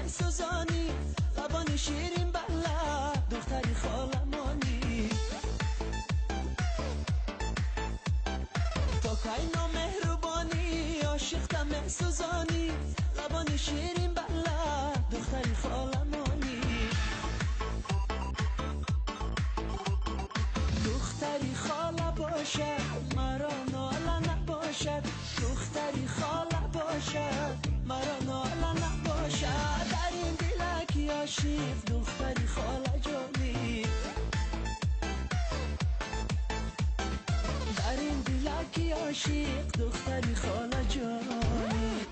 سوزانی، لبانی شیرین بلد دختری خالمانی. تو کای نامهربانی عاشقتم سوزانی، لبانی شیرین بلد دختری خالمانی. دختری خاله باشد مرا ناله نباشد، دختری خاله باشد مرا ناله نباشد. در این دلک عاشق دختری خاله جانی، در این دلک عاشق دختری خاله جانی.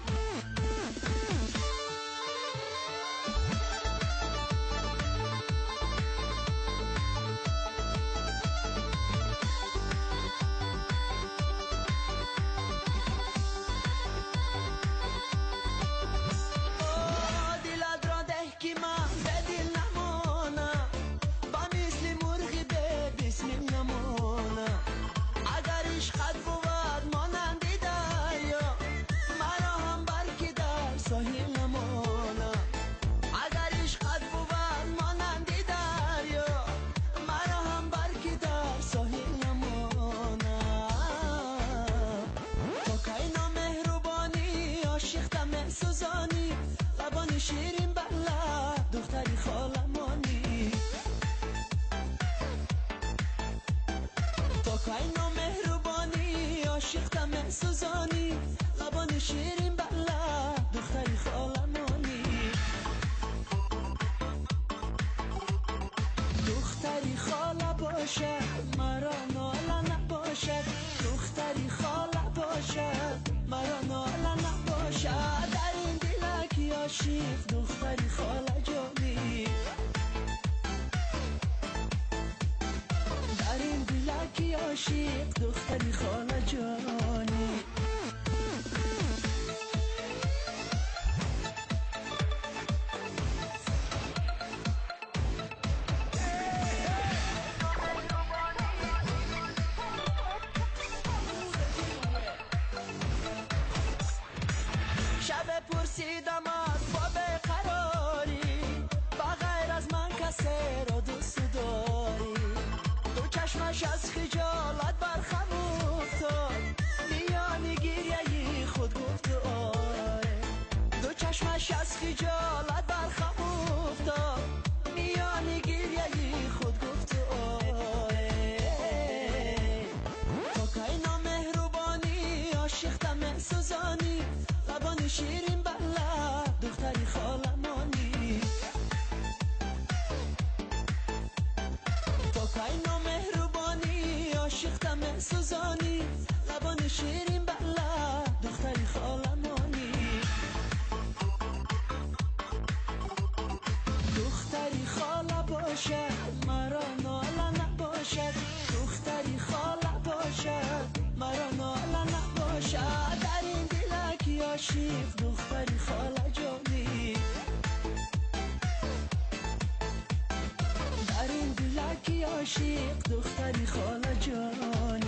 سوزانی، لبانی شیرین بلد دختری خالمانی. تو کای نامهربانی عاشقتم سوزانی، لبانی شیرین بلد دختری خالمانی. دختری خاله باشد مرا ناله نباشد، دختری خاله باشد مرا ناله نباشد. در این دلک عاشق دختری خاله جانی، در این دلک عاشق دختری خاله جانی. شب پرسیدم از با بقراری، بغیر از من کسی را دوست داری. دو چشمش از خجالت برخم افتاد، میان گریه خود گفت آره. دو چشمش از خجالت برخم افتاد، میان گریه خود گفت آره. تو کای نامهربانی عاشقتم سوزانی، لبانی شیرین بلد دختری خالمانی. تو کای نامهربانی عاشقتم سوزانی، لبانی شیرین بلد دختری خالمانی. دختری خاله باشد مرا ناله نباشد، دختری خاله باشد مرا ناله نباشد. در این دلک عاشق دختری خاله جانی، در این دلک عاشق دختری خاله جانی.